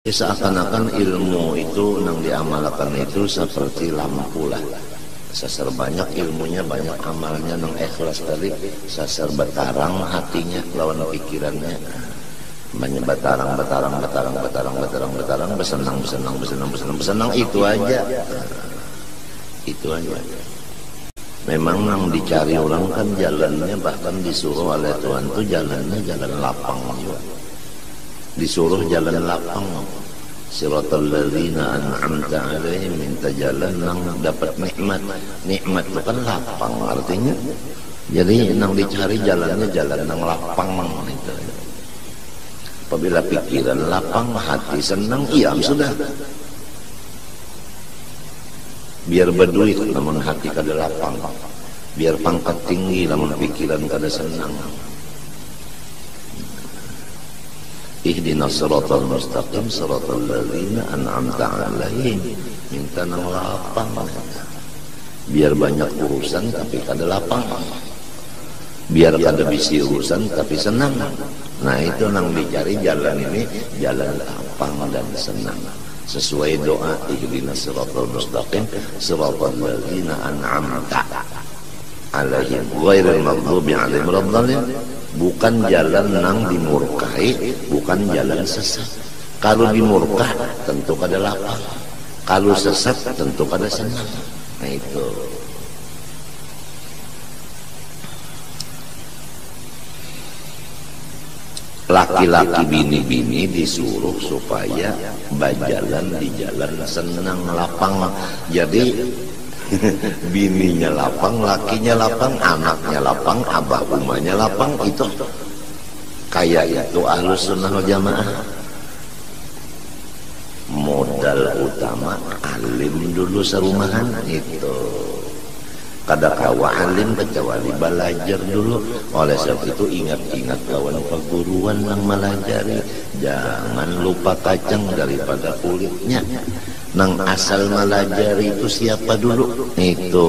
Seakan-akan ilmu itu yang diamalkan itu seperti lampu lah. Sasar banyak ilmunya, banyak amalnya, nang ikhlas tadi sasar betarang hatinya lawan pikirannya. Banyak betarang besenang itu aja. Itu aja. Memang yang dicari orang kan jalannya, bahkan disuruh oleh Tuhan tuh jalannya jalan lapang juga. Disuruh jalan lapang. Siratal ladzina an'amta 'alaihim, minta jalan yang dapat nikmat. Nikmat itu kan lapang artinya. Jadi yang dicari jalannya jalan yang lapang gitu. Apabila pikiran lapang, hati senang, iya sudah. Biar berduit namun hati kada lapang, biar pangkat tinggi namun pikiran kada senang. Ihdinas siratal mustaqim siratal ladzina an'amta 'alaihim, minta nang lapang. Biar banyak urusan tapi kada lapang, biar kada bisi urusan tapi senang. Nah itu nang dicari jalan ini, jalan lapang dan senang. Sesuai doa ihdinas siratal mustaqim siratal ladzina an'amta 'alaihim ghairil maghdubi 'alaihim waladdallin. Bukan jalan nang dimurkai, bukan jalan sesat. Kalau dimurkah tentu kada lapang, kalau sesat tentu kada senang. Nah itu. Laki-laki bini-bini disuruh supaya berjalan di jalan senang lapang. Jadi bininya lapang, lakinya lapang, anaknya lapang, abah umahnya lapang. Itu kayak itu Ahlus Sunnah wal Jamaah. Modal utama alim dulu serumahan itu. Kada kawa alim kecuali belajar dulu. Oleh sebab itu ingat-ingat lawan perguruan yang melajari. Jangan lupa kacang daripada kulitnya. Nang asal melajari itu siapa dulu? Itu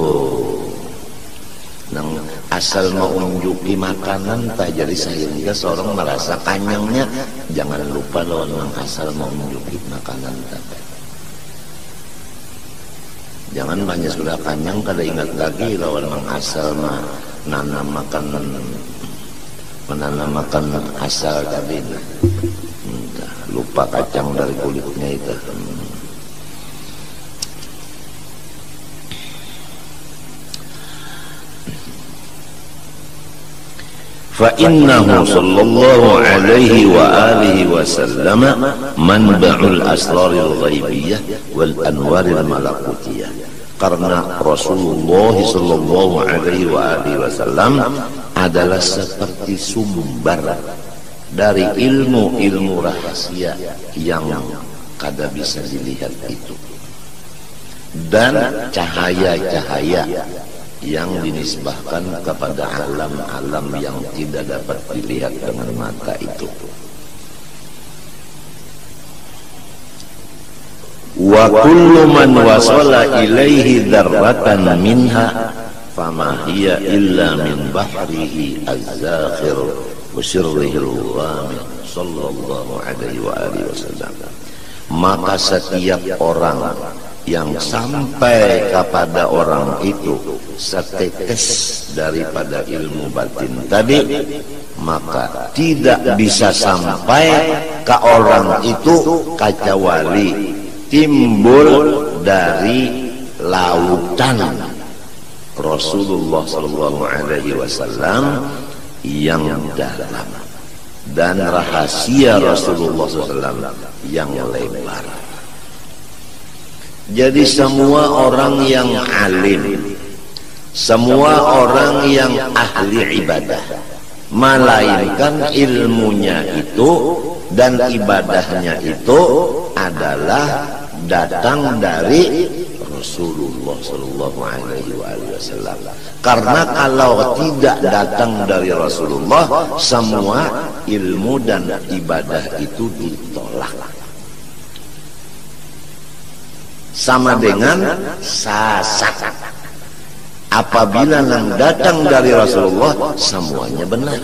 nang asal mau unjuki makanan tak jadi sehingga seorang merasa kanyangnya. Jangan lupa lawan nang asal mau unjuki makanan tak. Jangan banyak sudah kanyang kada ingat lagi lawan nang asal menanam makan asal tadi. Lupa kacang dari kulitnya itu. فإنه صلى الله عليه وآله وسلم منبع الأسرار الغيبية والأنوار الملكوتية. Karena Rasulullah sallallahu alaihi wasallam adalah seperti sumber dari ilmu-ilmu rahasia yang kada bisa dilihat itu, dan cahaya-cahaya yang dinisbahkan kepada alam-alam yang tidak dapat dilihat dengan mata itu. Wa kullu man wasala ilaihi dzarratan minha fama hiya illa min bahrihi az-zakhir wa sirrihi al-ghamid sallallahu alaihi wa alihi wasallam. Maka setiap orang yang sampai kepada orang itu setetes daripada ilmu batin tadi, maka tidak bisa sampai ke orang itu kecuali timbul dari lautan Rasulullah sallallahu alaihi wasallam yang dalam dan rahasia Rasulullah sallallahu yang lebar. Jadi semua orang yang alim, semua orang yang ahli ibadah, melainkan ilmunya itu dan ibadahnya itu adalah datang dari Rasulullah sallallahu alaihi wasallam. Karena kalau tidak datang dari Rasulullah, semua ilmu dan ibadah itu ditolak. Sama dengan sasat. Apabila yang datang dari Rasulullah, semuanya benar.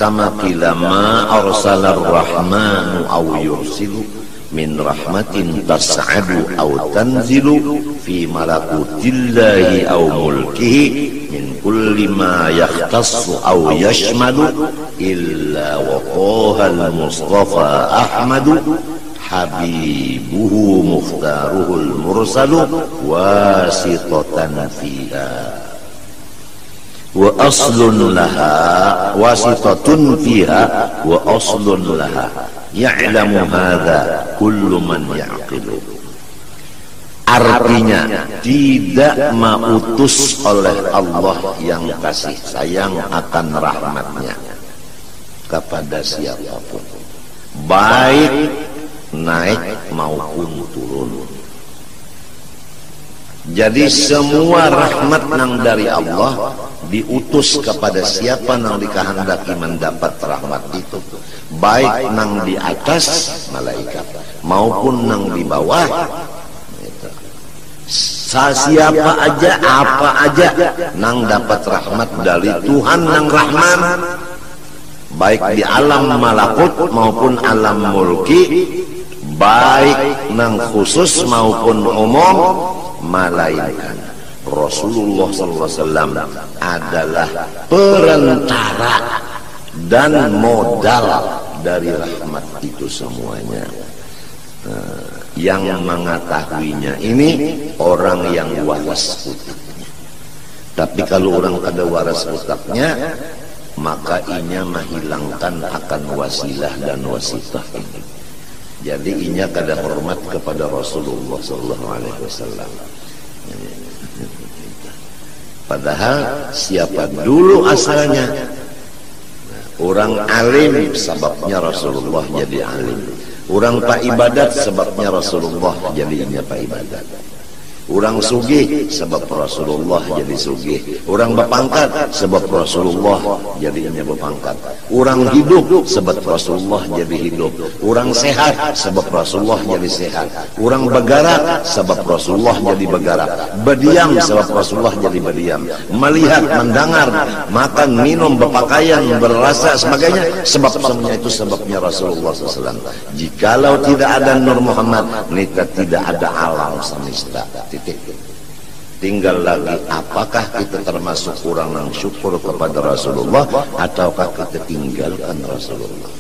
kama qila ma arsalar rahmanu aw yursilu min rahmatin tas'adu aw tanzilu fi malakutillahi aw mulkihi min kulli ma yakhtassu aw yashmalu illa waqaha al-mustafa ahmadu habibuhu mukhtaruhul mursalu wasitatan fiha wa aslun laha wasitatun fiha wa aslun laha ya'lamu hadza kullu man ya'qilu. Artinya tidak mautus oleh Allah yang kasih sayang akan rahmatnya kepada siapapun, baik naik maupun turun. Jadi semua rahmat nang dari Allah diutus kepada siapa nang dikehendaki mendapat rahmat itu, baik nang di atas malaikat maupun nang di bawah. Siapa aja apa aja nang dapat rahmat dari Tuhan nang Rahman, baik di alam malakut maupun alam mulki, baik nang khusus maupun umum, malaikat Rasulullah SAW adalah perantara dan modal dari rahmat itu semuanya. Yang mengetahuinya ini orang yang waras utaknya. Tapi kalau orang kada waras utaknya, maka inya menghilangkan akan wasilah dan wasitah ini. Jadi inya kada hormat kepada Rasulullah SAW. Padahal siapa dulu asalnya? Orang alim sebabnya Rasulullah jadi alim. Orang pak ibadat sebabnya Rasulullah jadinya pak ibadat. Orang sugih sebab Rasulullah jadi sugih. Orang berpangkat sebab Rasulullah jadinya berpangkat. Orang hidup sebab Rasulullah jadi hidup. Orang sehat sebab Rasulullah jadi sehat. Orang bergerak sebab Rasulullah jadi bergerak. Berdiam sebab Rasulullah jadi berdiam. Melihat, mendengar, makan, minum, berpakaian, berrasa sebagainya, sebab semuanya itu sebabnya Rasulullah SAW. Jikalau tidak ada Nur Muhammad, nika tidak ada alam semesta. Tinggal lagi apakah kita termasuk orang yang syukur kepada Rasulullah ataukah kita tinggalkan Rasulullah.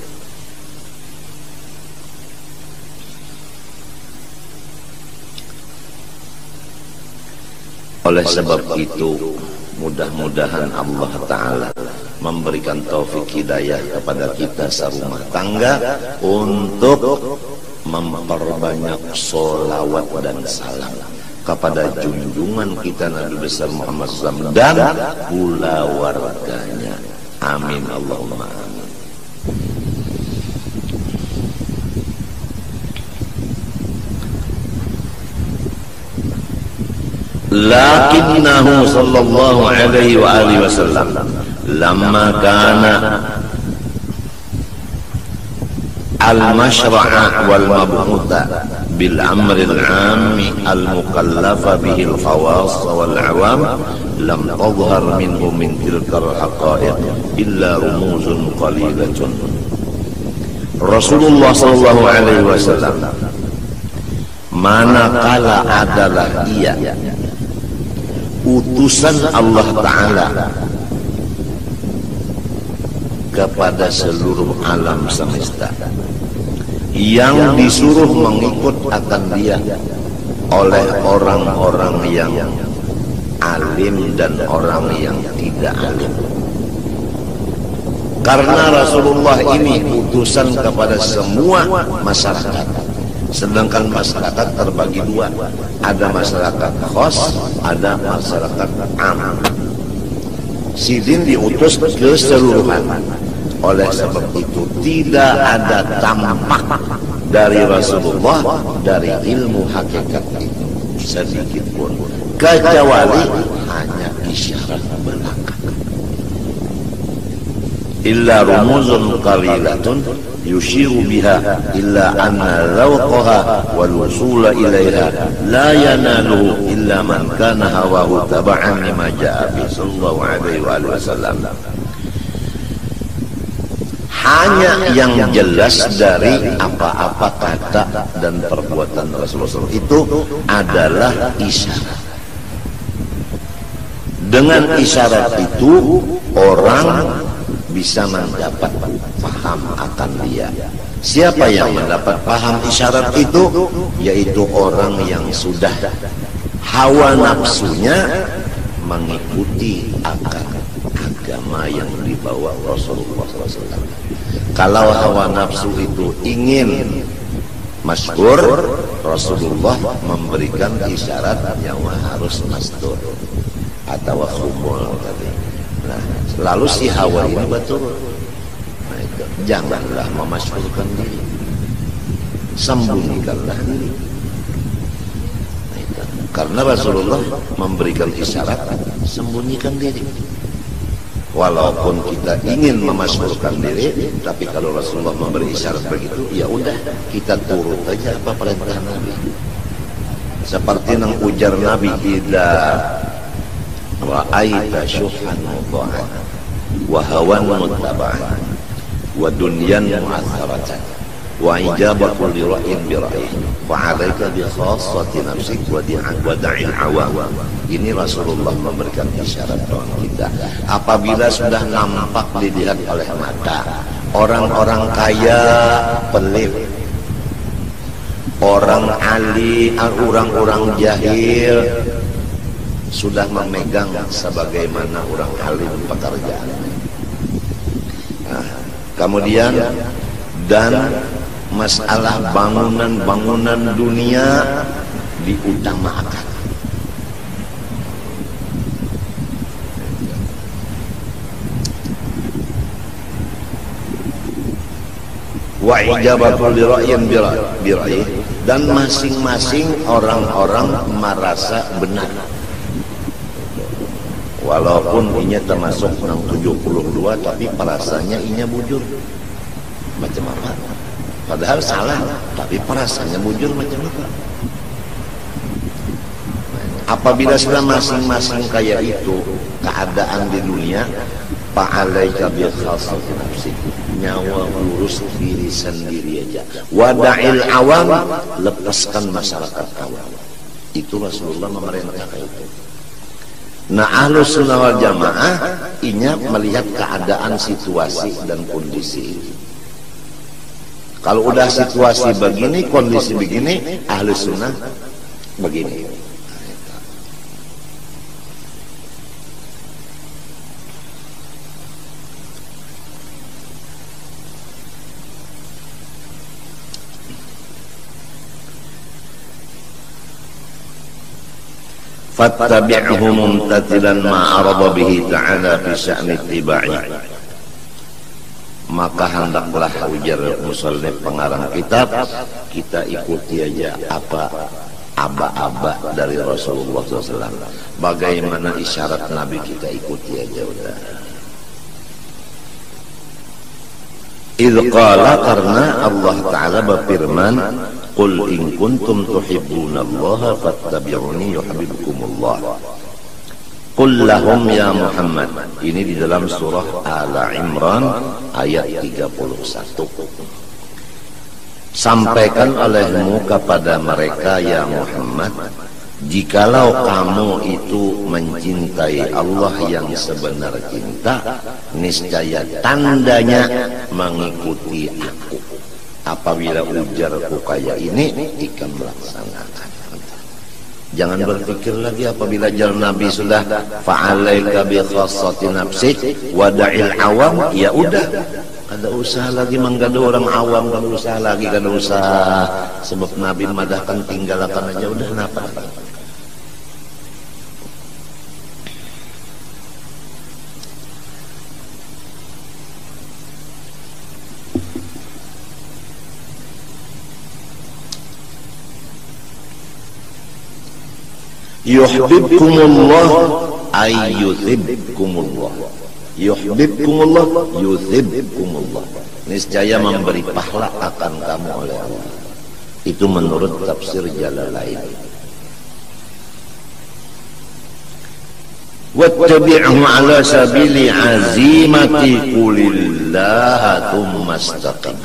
Oleh sebab itu, mudah-mudahan Allah Ta'ala memberikan taufik hidayah kepada kita serumah tangga untuk memperbanyak sholawat dan salam kepada junjungan kita Nabi besar Muhammad SAW dan pula warganya. Amin Allahumma amin. Lakinnahu sallallahu alaihi wa alihi wasallam lamma kana al-mashra'a wal mabhuta bil amri al-'ammi al-mukallafa bihi al-khawas wal 'awam lam tadhhar minhu min tilka al-haqa'iq illa rumuzun qalilatun. Rasulullah sallallahu alaihi wasallam manakala adalah ia utusan Allah Ta'ala kepada seluruh alam semesta, yang disuruh mengikut akan dia oleh orang-orang yang alim dan orang yang tidak alim. Karena Rasulullah ini utusan kepada semua masyarakat, sedangkan masyarakat terbagi dua, ada masyarakat khos, ada masyarakat am. Sidin diutus keseluruhan. Oleh sebab itu tidak ada tampak dari Rasulullah dari ilmu hakikat itu sedikit pun, kecuali hanya isyarat belaka. Illa rumuzun qalilatun yushiru biha illa anna zawqaha wal wusula ilaiha la yanaluhu illa man kana hawahu taba'an lima ja'a bi sallallahu alaihi wa sallam. hanya yang jelas dari apa-apa kata dan perbuatan Rasulullah itu adalah isyarat. Dengan isyarat itu orang bisa mendapat paham akan dia. Siapa yang mendapat paham isyarat itu? Yaitu orang yang sudah hawa nafsunya mengikuti akan agama yang dibawa Rasulullah SAW. Kalau hawa nafsu itu ingin masyhur, Rasulullah memberikan isyarat yang harus mastur atau khumul tadi. Nah, lalu si hawa ini betul. Nah, itu. Janganlah memasyhurkan diri, sembunyikanlah diri. Nah, itu. Karena Rasulullah memberikan isyarat sembunyikan diri. Walaupun kita ingin memasyhurkan diri, tapi kalau Rasulullah memberi isyarat begitu, ya udah kita turut aja apa perintah Nabi. Seperti yang ujar Nabi, idza ra'aita syuhan mudha'an wa hawan muttaba'an wa dunyan mu'atharatan wa ijabatu li ra'in bi ra'in fa 'alaika bi khassati nafsik wa da'il awam. Ini Rasulullah memberikan isyarat bagi kita. Apabila sudah nampak dilihat oleh mata, orang-orang kaya pelit, orang alim, orang-orang jahil sudah memegang sebagaimana orang alim pekerjaan. Nah, kemudian dan masalah bangunan-bangunan dunia diutamakan. Wa ijabatul lira'yin bira'yi, dan masing-masing orang-orang merasa benar. Walaupun inya termasuk 72, tapi perasaannya inya bujur. Macam apa? Padahal salah, tapi perasaannya bujur macam apa? Apabila sudah masing-masing kayak itu keadaan di dunia, fa'alaika bi khassati nafsik, nyawa urus diri sendiri aja. Wada'il awam, lepaskan masyarakat awam. Itu Rasulullah memerintahkan itu. Nah, Ahlus Sunnah wal Jamaah inya melihat keadaan situasi dan kondisi itu. Kalau udah situasi begini, kondisi begini, Ahlus Sunnah begini. fattabi'hu mumtathilan ma arada bihi ta'ala fi sya'ni ittiba'i, maka hendaklah ujar musannif pengarang kitab, kita ikuti aja apa aba-aba dari Rasulullah SAW. Bagaimana isyarat Nabi kita ikuti aja udah. Idh qala, karena Allah Ta'ala berfirman, qul in kuntum tuhibbunallaha fattabi'uni yuhibbukumullah. Qul lahum ya Muhammad. Ini di dalam surah Al-Imran ayat 31. Sampaikan olehmu kepada mereka ya Muhammad, jikalau kamu itu mencintai Allah yang sebenar cinta, niscaya tandanya mengikuti aku. Apabila ujarku kayak ini, ikan melaksanakan. Jangan berpikir lagi apabila jalan Nabi sudah fa'alaika bi khassati nafsik wada'il awam, ya udah, kada usah lagi menggada orang awam, kada usah lagi, kada usah sebab Nabi madahkan tinggalkan aja udah. Kenapa? Yuhibbukumullah ay yuthibkumullah. Yuhibbukumullah yuthibkumullah. Niscaya memberi pahala akan kamu oleh Allah. Itu menurut tafsir Jalalain. wattabi'hu ala sabili azimati qulillaha thumma istaqim.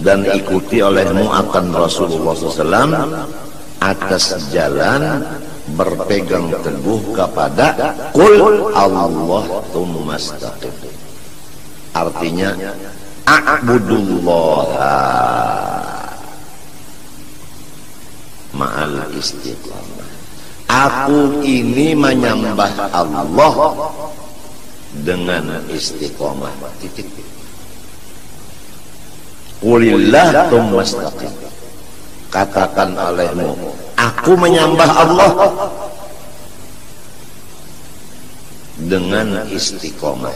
Dan ikuti olehmu akan Rasulullah SAW atas jalan berpegang teguh kepada qul Allah thumma istaqim. Artinya a'budullaha ma'al istiqamah. Aku ini menyembah Allah dengan istiqamah. Titik. Qulillah tsumma istaqim. Katakan olehmu, aku menyembah Allah dengan istiqamah.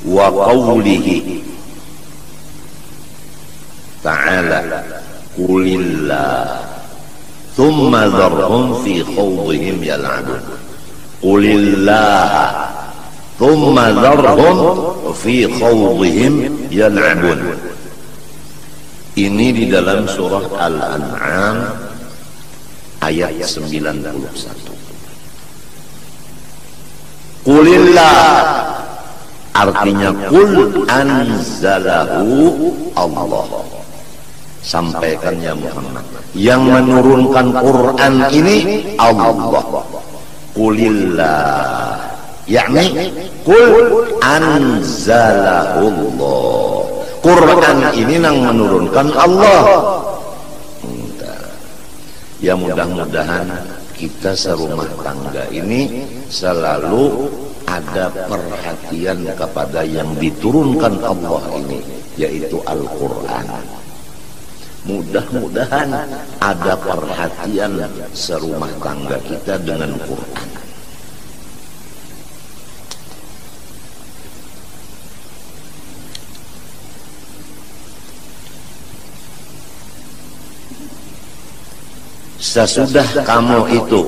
Wa qawlihi ta'ala qulillah thumma dharhum fi khawdihim yal'abun. Qulillah thumma dharhum fi khawdihim yal'abun. Ini di dalam surah Al-An'am ayat 91. Qulillah artinya qul anzalahu Allah. Sampaikan ya Muhammad, yang menurunkan Quran ini Allah. Qulillah yakni qul anzalahu Allah. Quran ini yang menurunkan Allah. Ya mudah-mudahan kita serumah tangga ini selalu ada perhatian kepada yang diturunkan Allah ini, yaitu Al-Quran. Mudah-mudahan ada perhatian serumah tangga kita dengan Quran. Sesudah kamu itu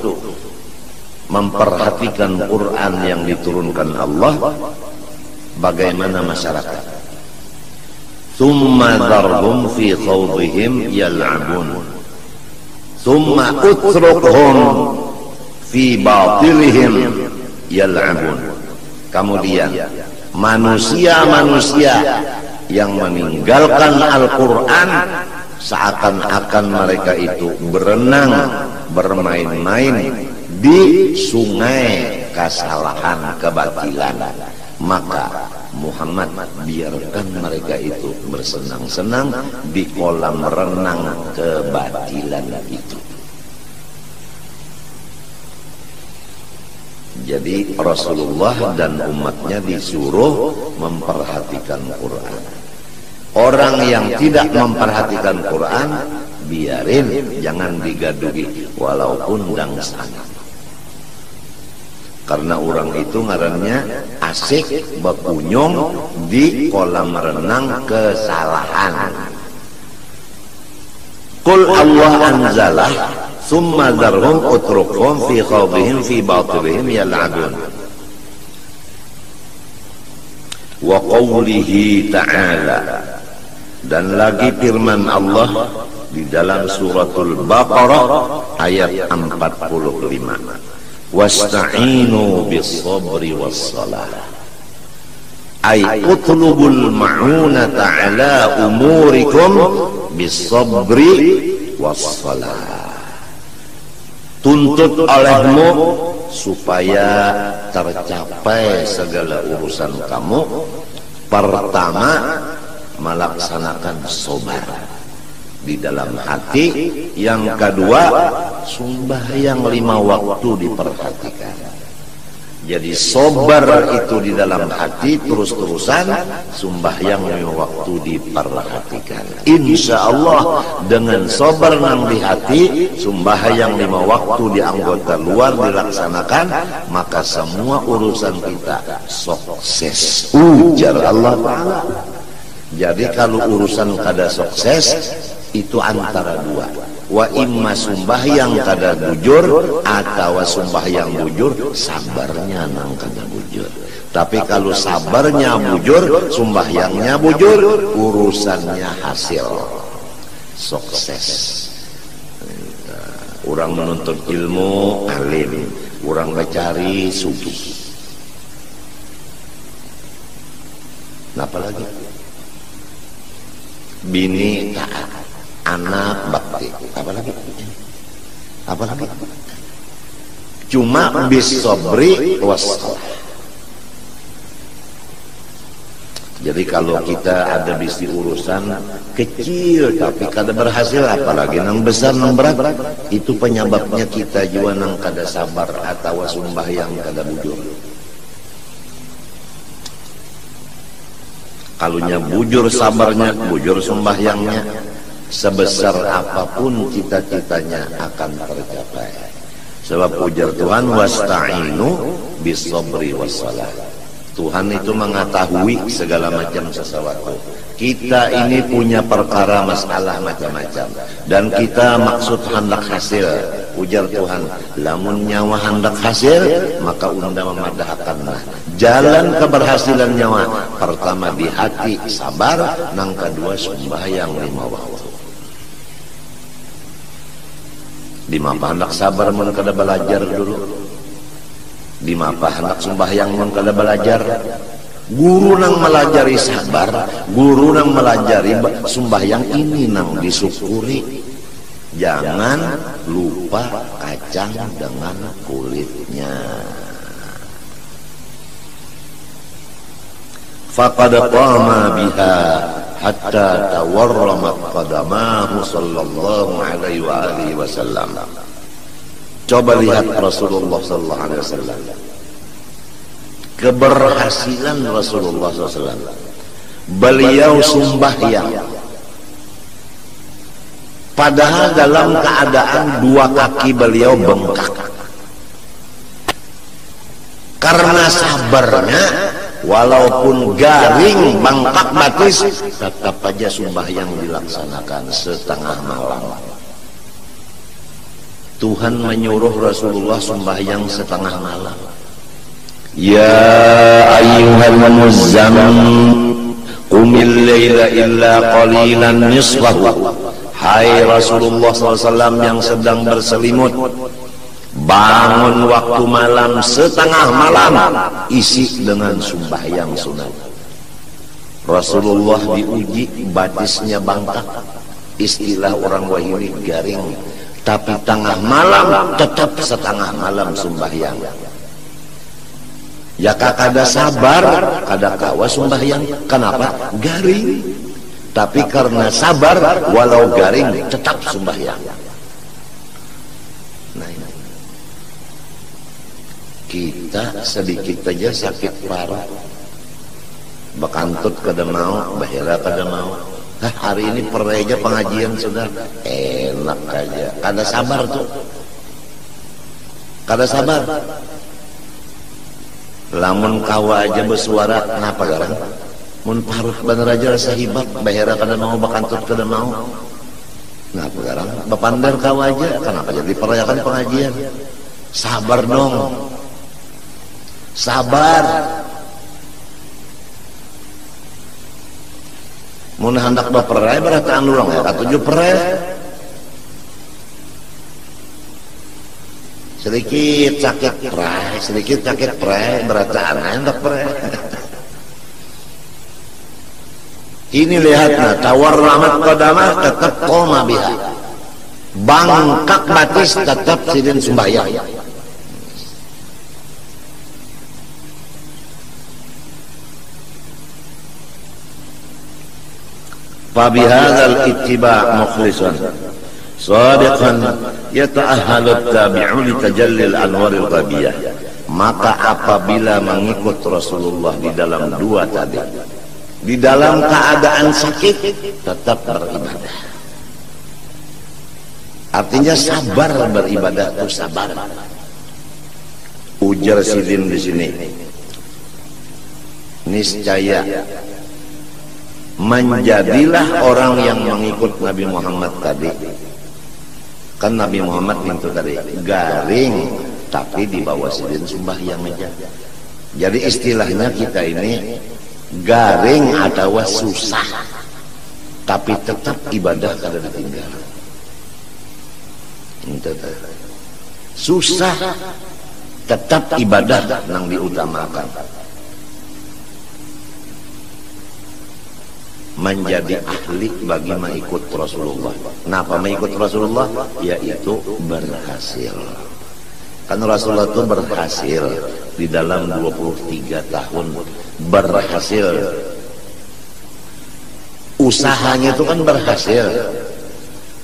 memperhatikan Quran yang diturunkan Allah, bagaimana masyarakat? Thumma dharhum fi khawdihim yal'abun thumma utrukhum fi batilihim yal'abun. Kemudian manusia-manusia yang meninggalkan Al-Quran seakan-akan mereka itu berenang, bermain-main di sungai kesalahan, kebatilan. Maka Muhammad biarkan mereka itu bersenang-senang di kolam renang kebatilan itu. Jadi Rasulullah dan umatnya disuruh memperhatikan Quran. Orang yang tidak memperhatikan Quran, biarin, jangan digaduhi walaupun dangsana. Karena orang itu ngarannya asik berkunjung di kolam renang kesalahan. Qul Allah anzalah thumma dharhum utrukhum fi khawdihim fi batilihim yal'abun. Wa qawlihi ta'ala, dan lagi firman Allah di dalam suratul Baqarah ayat 45. Wasta'inu bis-sabri was-salah. Ay utlubul ma'unata ala umurikum bis-sabri was-salah. Tuntut olehmu supaya tercapai segala urusan kamu. Pertama, melaksanakan sabar di dalam hati. Yang kedua, sembahyang 5 waktu diperhatikan. Jadi sabar itu di dalam hati, terus-terusan sembahyang 5 waktu diperhatikan. Insya Allah dengan sabar nang di hati, sembahyang 5 waktu di anggota luar dilaksanakan, maka semua urusan kita sukses. Ujar Allah Ta'ala. Jadi kalau urusan kada sukses itu antara dua. wa imma sumbahyang kada bujur atawa sumbahyang bujur sabarnya nang kada bujur. Tapi kalau sabarnya bujur, sumbahyangnya bujur, urusannya hasil sukses. Orang menuntut ilmu alim, orang mencari sugih. Apa lagi? Bini taat, anak bakti. Apa lagi? Apa lagi? Cuma bisobri wassalah. Jadi kalau kita ada bisi urusan kecil tapi kada berhasil, apalagi nang besar nang berat, itu penyebabnya kita juga nang kada sabar atau sumbahyang kada bujur. Kalunya bujur sabarnya, bujur sumbahyangnya, sebesar apapun cita-citanya akan tercapai. Sebab ujar Tuhan, wasta'inu bisobri wassalah. Tuhan itu mengetahui segala macam sesuatu. Kita ini punya perkara masalah macam-macam, dan kita maksud hendak hasil. Ujar Tuhan, lamun nyawa hendak hasil, maka unda memadahkanlah jalan keberhasilan nyawa. Pertama di hati sabar, nang kedua sembahyang 5 waktu. Di mapa hendak sabar mun kada belajar dulu. Di mapa hendak sembahyang mun kada belajar. Guru nang melajari sabar, guru nang melajari sembahyang ini nang disyukuri. Jangan lupa kacang dengan kulitnya. Faqad qama biha hatta tawarramat qadamahu sallallahu alaihi wa alihi wasallam. Coba lihat Rasulullah sallallahu alaihi wasallam. Keberhasilan Rasulullah SAW. Beliau sembahyang, padahal dalam keadaan dua kaki beliau bengkak. Karena sabarnya, walaupun garing bengkak batis, tetap aja sembahyang dilaksanakan setengah malam. Tuhan menyuruh Rasulullah sembahyang setengah malam. Ya ayyuhal muzammil qumil laila illa qalilan nisfahu. Hai Rasulullah SAW yang sedang berselimut, bangun waktu malam setengah malam, isi dengan sembahyang sunat. Rasulullah diuji batisnya bangkak, istilah orang Wahini garing, tapi tengah malam tetap setengah malam sembahyang. Ya kada sabar, kada kawa sembahyang. Kenapa? Garing. Tapi karena sabar, walau garing tetap sembahyang. Nah, kita sedikit aja sakit parah, bekantut kada mau, bahira kada mau. Hari ini pereja pengajian sudah enak aja. Kada sabar tuh, kada sabar. Lamun kawa aja bersuara, kenapa garang? Mun parut bener aja rasa hibak, bahira kada mau, bakantut kada mau. Kenapa garang? Bapandar kawa aja, kenapa jadi perayakan pengajian? Sabar dong, sabar. Mun hendak baperai berataan lurang ya, katuju perai. Sedikit sakit perai, sedikit sakit perai, berataan hendak perai. Ini lihatlah, tawarramat qadamah tetap qoma biha. Bangkak batis tetap sidin sembahyang. Fabihadzal ittiba' mukhlisan sadiqan yata'ahhalu at-tabi'u li tajallil anwaril ghabiyah. Maka apabila mengikut Rasulullah di dalam dua tadi, di dalam keadaan sakit tetap beribadah, artinya sabar beribadah itu sabar. Ujar Sidin di sini, niscaya menjadilah orang yang mengikut Nabi Muhammad tadi Kan Nabi Muhammad itu tadi garing, tapi di bawah sidin sembahyang aja. Jadi istilahnya kita ini garing atau susah, tapi tetap ibadah kada ditinggal. Susah, tetap ibadah nang diutamakan. Menjadi ahli bagi mengikut Rasulullah. Kenapa mengikut Rasulullah? Yaitu berhasil. Kan Rasulullah itu berhasil di dalam 23 tahun berhasil. Usahanya itu kan berhasil,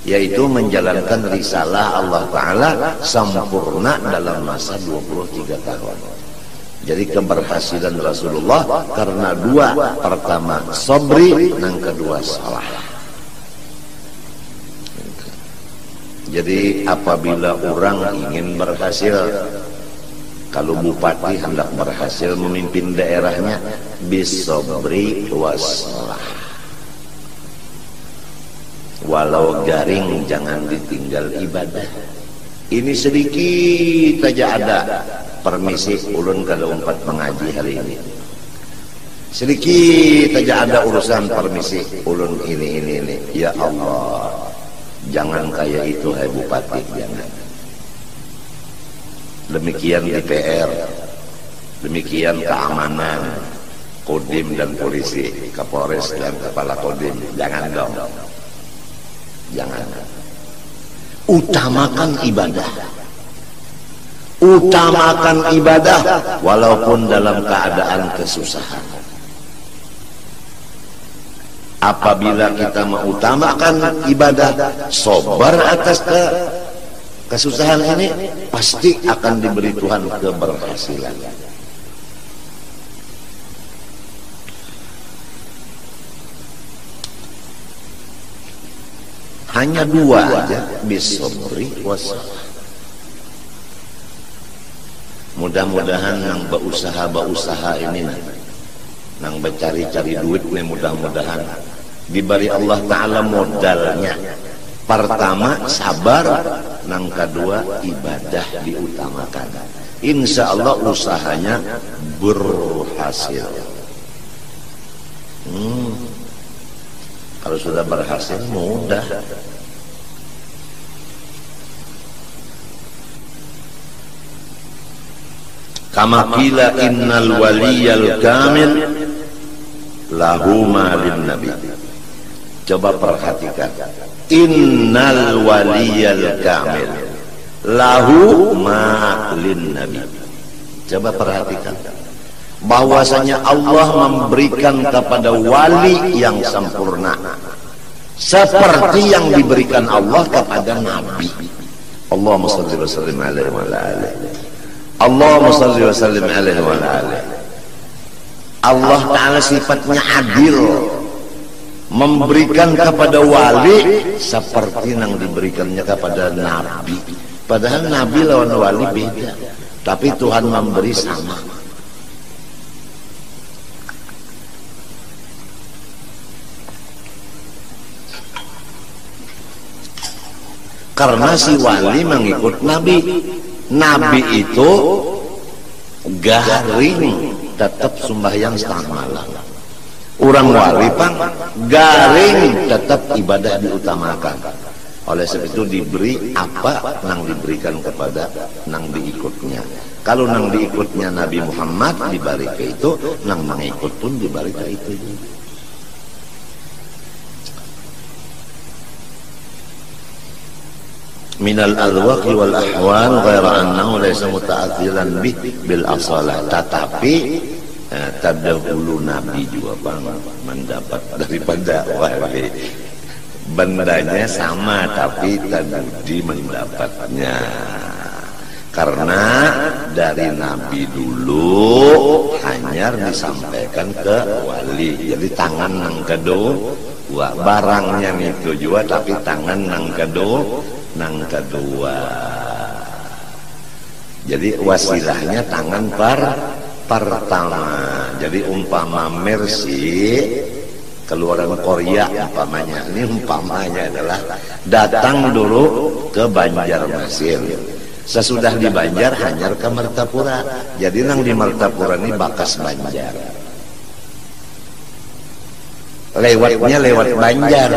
yaitu menjalankan risalah Allah Ta'ala sempurna dalam masa 23 tahun. Jadi keberhasilan Rasulullah karena dua, pertama sabri, yang kedua salah. Jadi apabila orang ingin berhasil, kalau bupati hendak berhasil memimpin daerahnya, bisabri wassalah. Walau garing jangan ditinggal ibadah. Ini sedikit saja ada. Permisi ulun kada umpat mengaji hari ini. Sedikit saja ada urusan permisi ulun ini. Ya Allah, jangan kayak itu hai bupati, jangan. Demikian DPR, demikian keamanan, Kodim dan polisi, Kapolres dan kepala Kodim, jangan dong. Jangan. Utamakan ibadah. Utamakan ibadah walaupun dalam keadaan kesusahan. Apabila kita mengutamakan ibadah, sabar atas kesusahan ini, pasti akan diberi Tuhan keberhasilan. Hanya dua aja, bisabri wassalah. Mudah-mudahan nang berusaha ini nang mencari-cari duit nih, mudah-mudahan diberi Allah Ta'ala modalnya. Pertama sabar, nang kedua ibadah diutamakan. Insya Allah usahanya berhasil. Kalau sudah berhasil mudah. Kama qila innal waliyal kamil lahu malin nabi. Coba perhatikan, innal waliyal kamil lahu malin nabi. Coba perhatikan bahwasanya Allah memberikan kepada wali yang sempurna seperti yang diberikan Allah kepada nabi. Allahumma shalli wa sallim alaihi wa ala alihi. Allahumma salli wa sallim alaihi wa ala. Allah Ta'ala sifatnya adil, memberikan kepada wali seperti yang diberikannya kepada nabi. Padahal nabi lawan wali beda, tapi Tuhan memberi sama. Karena si wali mengikut nabi. Nabi itu garing, tetap sembahyang setengah malam. Orang wali pang garing, tetap ibadah diutamakan. Oleh sebab itu diberi apa nang diberikan kepada nang diikutnya. Kalau nang diikutnya Nabi Muhammad diberi ke itu, nang mengikut pun diberi ke itu. Minal alwaqi wal ahwal ghaira annahu laysa muta'athilan bih bil asalah. Tetapi terdahulu Nabi juga bang mendapat daripada wali. Bendanya sama tapi tadi mendapatnya. Karena dari Nabi dulu hanya disampaikan ke wali. Jadi tangan nang kedua, barangnya itu juga tapi tangan nang kedua. Jadi wasilahnya tangan pertama. Jadi umpama mercy Kalau orang Korea umpamanya, ini umpamanya adalah datang dulu ke Banjarmasin. Sesudah di Banjar hanyar ke Martapura. Jadi nang di Martapura ini bakas Banjar. Lewatnya lewat Banjar.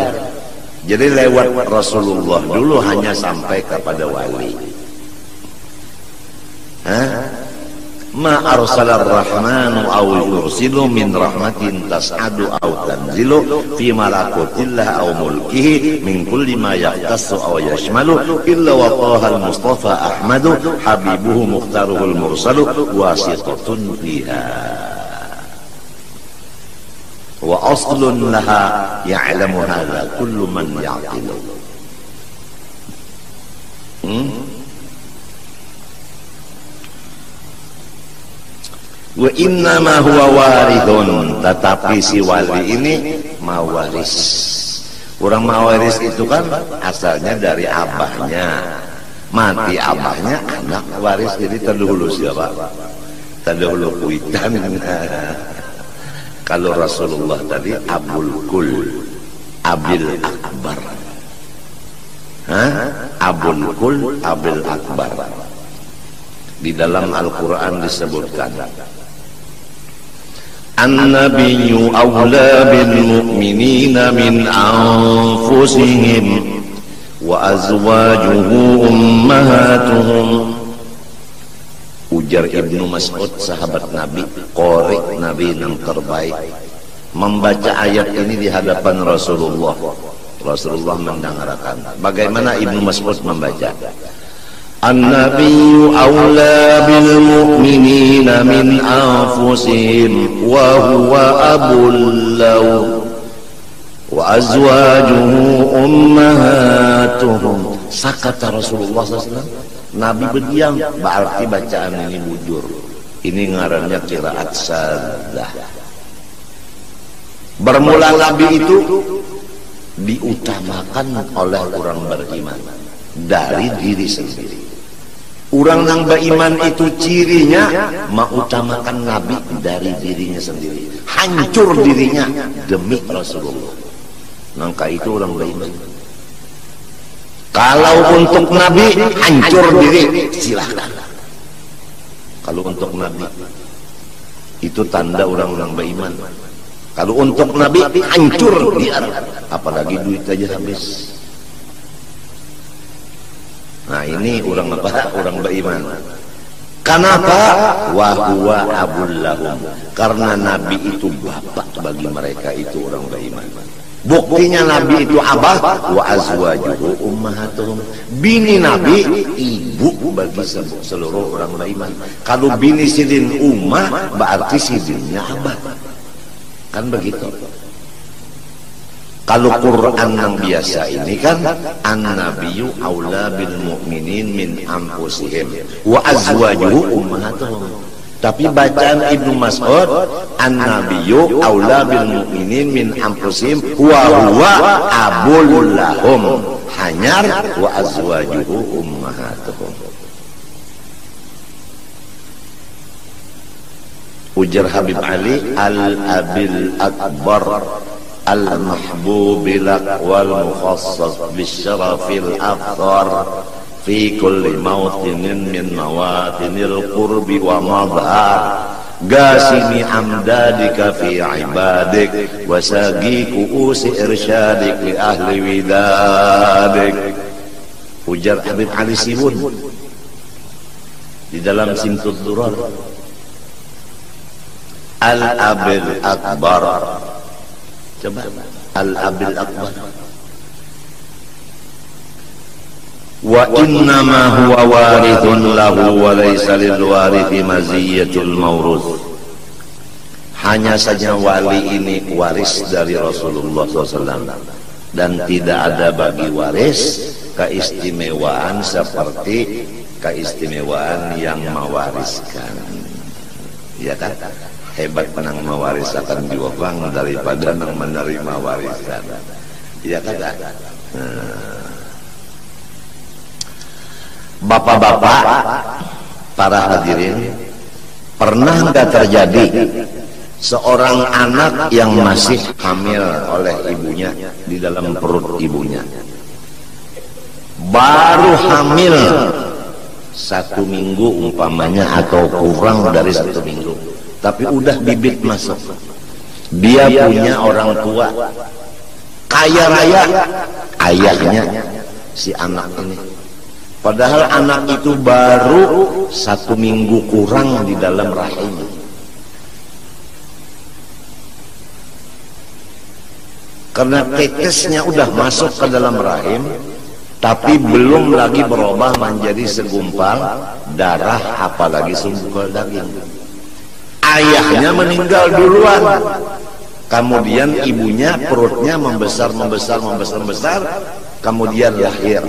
Jadi lewat Rasulullah dulu hanya sampai kepada wali. Ma arsalar rahmanu aw yursilu min rahmatin tas'adu aw tanzilu fi malakutillah aw mulkihi min kulli ma yaqtassu aw yashmalu illa wa tahal mustafa ahmadu habibuhu mukhtaruhul mursalu wasitatun fiha wa aslun laha ya'lamu hadha kullu man ya'qilu. Wa inna ma huwa warithun, tetapi si wali ini mawaris. Orang mawaris itu kan asalnya dari abahnya. Mati abahnya, anak waris. Jadi terdahulu siapa? Terdahulu kuitan. Kalau Rasulullah tadi Abul Kul, Abil Akbar. Abul Kul, Abil Akbar. Di dalam Al-Quran disebutkan, An-nabiyyu awla bil mu'minina min anfusihim wa azwajuhu ummahatuhum. Ujar Ibnu Mas'ud, sahabat Nabi, qori Nabi yang terbaik, membaca ayat ini di hadapan Rasulullah. Rasulullah mendengarkan. Bagaimana Ibnu Mas'ud membaca? An-nabiyyu awla bil mu'minina min anfusihim wa huwa abul lahum wa azwajuhu ummahatuhum. Sakata Rasulullah SAW. Nabi berdiam, berarti bacaan ini bujur. Ini ngarannya qiraat saddah. Bermula Nabi itu diutamakan oleh orang beriman dari diri sendiri. Orang yang beriman itu cirinya mengutamakan Nabi dari dirinya sendiri, hancur dirinya demi Rasulullah. Maka itu orang beriman. Kalau untuk Nabi hancur diri, silahkan. Kalau untuk Nabi itu tanda orang-orang beriman. Kalau untuk Nabi hancur dia, apalagi duit aja habis. Nah ini orang apa? Orang beriman. Kenapa? Wa huwa abul lahum. Karena Nabi itu bapak bagi mereka, itu orang beriman. Buktinya Nabi itu abah, wa azwajuhu ummahatuhum. Bini Nabi ibu bagi seluruh orang beriman. Kalau bini sidin ummah berarti sidinnya abah. Kan begitu. Kalau Quran yang biasa ini kan an-nabiyyu aula bil mu'minin min anfusihim wa azwajuhu ummahatuhum. Tapi bacaan Ibnu Mas'ud an-nabiyyu aula bil mu'minin min anfusihim wa huwa abul lahum, hanyar wa azwajuhu ummahatuhum. Ujar Habib Ali al-abil akbar al-mahbub lak wal mukhassas bisyarafil afdar fi kulli mawtinin min mawatinil qurbi wa madhar gasimi amdadika fi ibadik wasagi kuusi irsyadik li ahli widadik. Ujar Habib Ali Sibun di dalam Simtud Durar, al-abil akbar. Coba al-abil akbar. Wa innama huwa warithun lahu wa laysa lil warithi maziyatul mawruth. Hanya saja wali ini waris dari Rasulullah SAW, dan tidak ada bagi waris keistimewaan seperti keistimewaan yang mewariskan. Ya kan? Hebat menang mewarisakan juang daripada nang menerima warisan. Iya kan? Bapak-bapak, para hadirin, pernah nggak terjadi seorang anak yang masih hamil oleh ibunya di dalam perut ibunya, baru hamil 1 minggu umpamanya atau kurang dari 1 minggu, tapi udah bibit masuk. Dia punya orang tua kaya raya, ayahnya si anak ini, padahal anak itu baru 1 minggu kurang di dalam rahim. Karena tetesnya udah masuk ke dalam rahim, tapi belum lagi berubah menjadi segumpal darah, apalagi segumpal daging. Ayahnya meninggal duluan, kemudian ibunya perutnya membesar, kemudian lahir.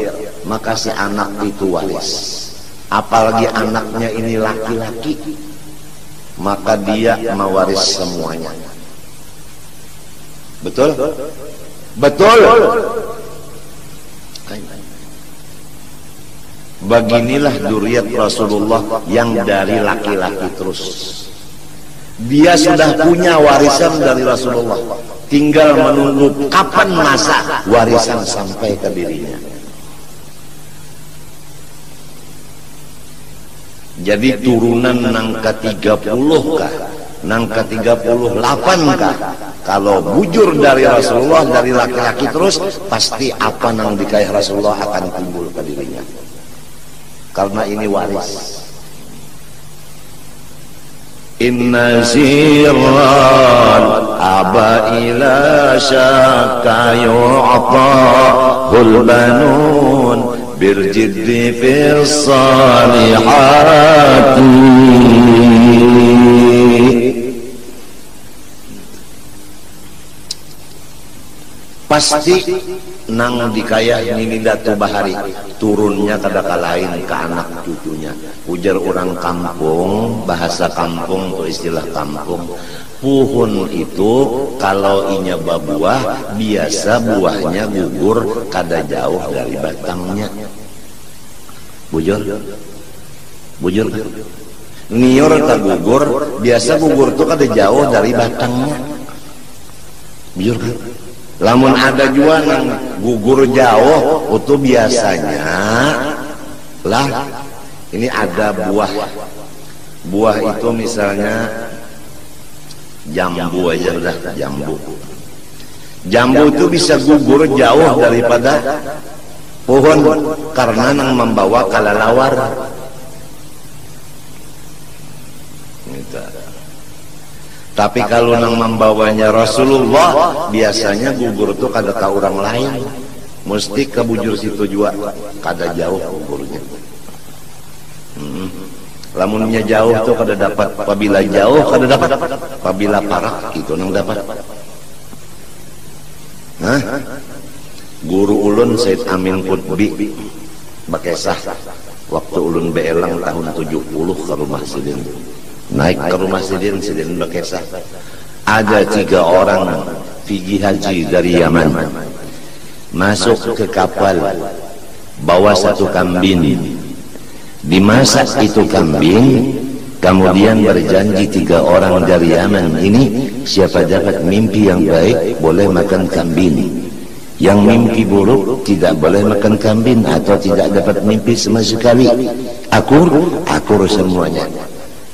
Maka si anak itu waris, apalagi anaknya ini laki-laki, maka dia mewaris semuanya. Betul? Betul. Beginilah dzurriyyat Rasulullah yang dari laki-laki terus. Dia sudah punya warisan dari Rasulullah, tinggal menunggu kapan masa warisan sampai ke dirinya. Jadi turunan nang ke-30 kah, nang ke-38 kah? Kalau bujur dari Rasulullah, dari laki-laki terus, pasti apa nang dikaih Rasulullah akan timbul ke dirinya, karena ini waris. Inna sirran aba ila syaka yu'tahul banun birjiddi fis salihati. Pasti nang dikaya ini datu bahari turunnya kadaka lain ke anak cucunya. Ujar orang kampung, bahasa kampung atau istilah kampung, puhun itu kalau inya babuah biasa buahnya gugur kada jauh dari batangnya. Bujur nior tak gugur, biasa gugur tuh kada jauh dari batangnya. Bujur kan? Lamun ada juga yang gugur jauh, itu biasanya lah ini ada buah itu misalnya jambu aja udah, jambu itu bisa gugur jauh daripada pohon karena yang membawa kalalawar. Tapi kalau nang membawanya Rasulullah, biasanya gugur tuh kada ke orang lain, mesti ke bujur situ juga, kada jauh gugurnya. Lamunnya jauh tuh kada dapat, apabila jauh kada dapat, apabila parah itu nang dapat. Hah? Guru ulun Said Amin Qutbi Bakesah, waktu ulun beelang tahun 70 ke rumah Sidin. Naik ke rumah Sidin Bakesah, ada 3 orang pergi haji dari Yaman, masuk ke kapal bawa 1 kambing, dimasak itu kambing, kemudian berjanji 3 orang dari Yaman ini, siapa dapat mimpi yang baik boleh makan kambing, yang mimpi buruk tidak boleh makan kambing atau tidak dapat mimpi sama sekali. Akur semuanya.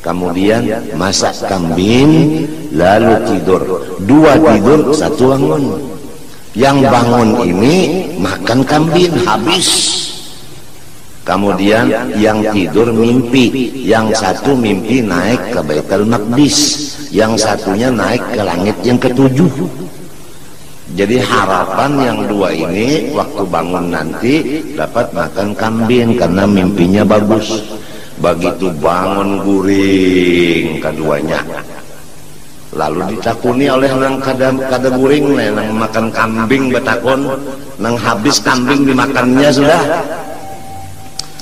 Kemudian masak kambing, lalu tidur. 2 tidur, 1 bangun. Yang bangun ini makan kambing habis. Kemudian yang tidur mimpi, yang 1 mimpi naik ke Baitul Maqdis, yang 1-nya naik ke langit yang ke-7. Jadi harapan yang 2 ini waktu bangun nanti dapat makan kambing karena mimpinya bagus. Begitu bangun guring keduanya, lalu ditakuni oleh nang kada guring nang makan kambing, betakon nang habis kambing dimakannya sudah.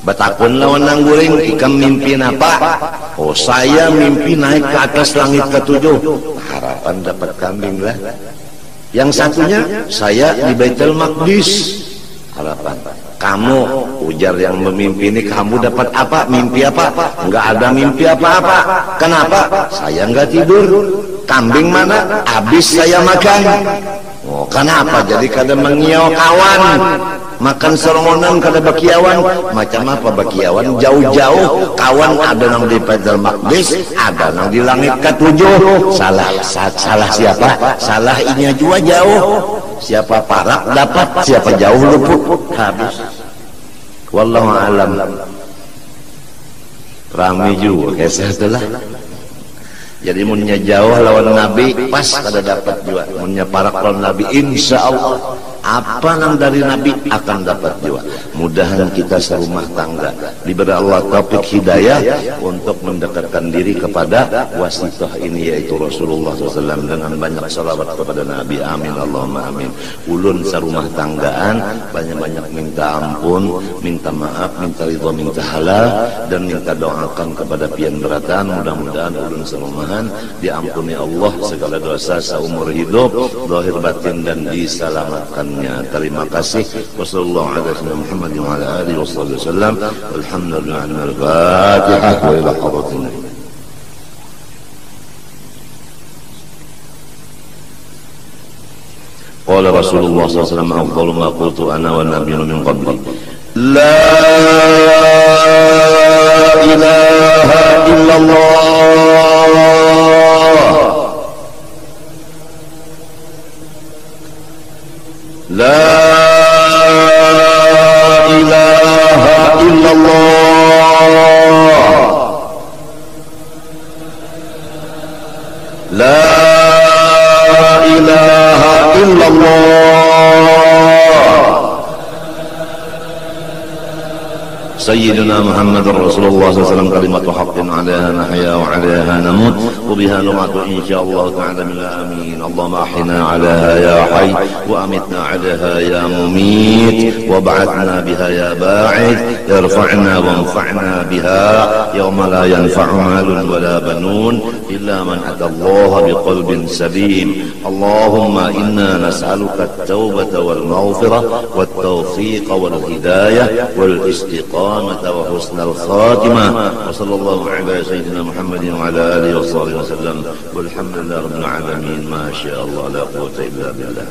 Betakon lawan nang guring, ikam mimpi apa? Oh, saya mimpi naik ke atas langit ke-7. Harapan dapat kambing lah. Yang 1-nya saya di Baitul Maqdis. Harapan. Kamu, ujar yang memimpi ini, kamu dapat apa? Mimpi apa? Enggak ada mimpi apa-apa. Kenapa? Saya enggak tidur. kambing mana? Habis saya makan. Oh, kenapa? Jadi kada mengiau kawan. Makan serongonan kada bakiawan. Macam apa bakiawan? Jauh-jauh kawan ada nang di Baitul Maqdis, ada nang di langit ketujuh. Salah siapa? Salah inya juga jauh. Siapa parak dapat, siapa jauh luput. Habis. Wallahu alam. Ramai juga kisah itulah. Jadi munnya jauh lawan Nabi pas kada dapat juga. Munnya parak lawan Nabi insya Allah apa nang dari Nabi akan dapat juga. Mudahan kita serumah tangga diberi Allah taufik hidayah untuk mendekatkan diri kepada wasitah ini yaitu Rasulullah SAW dengan banyak salawat kepada Nabi. Amin Allahumma amin. Ulun serumah tanggaan banyak-banyak minta ampun, minta maaf, minta ridha, minta halal dan minta doakan kepada pian beratan. Mudah-mudahan ulun serumahan diampuni Allah segala dosa seumur hidup zahir batin dan diselamatkannya. Terima kasih. Wassalamualaikum warahmatullahi wabarakatuh. Alhamdulillah. Al-Fatihah wa ila hadratin. Qala Rasulullah sallallahu alaihi wasallam afdalu ma qultu ana wan nabiyyun min qabli la ilaha illallah la ilaha illallah la ilaha illallah Sayyidina Muhammad Rasulullah SAW kalimatu haqqin alaiha nahya wa alaiha namut wa biha numatu insyaallah ta'ala min amin. Allahumma ahyina alaiha ya hayy wa amitna alaiha ya mumit wa ba'athna biha ya ba'id yarfa'na wa anfa'na biha yawma la yanfa'u malun wa la banun illa man atallaha biqalbin salim. Allahumma inna nas'aluka at-taubata wal maghfirah wat tawfiq wal hidayah wal istiqamah وحسن الخاتمة وصلى الله على سيدنا محمد وعلى آله وصحبه وسلم والحمد لله رب العالمين. ما شاء الله لا قوة إلا بالله.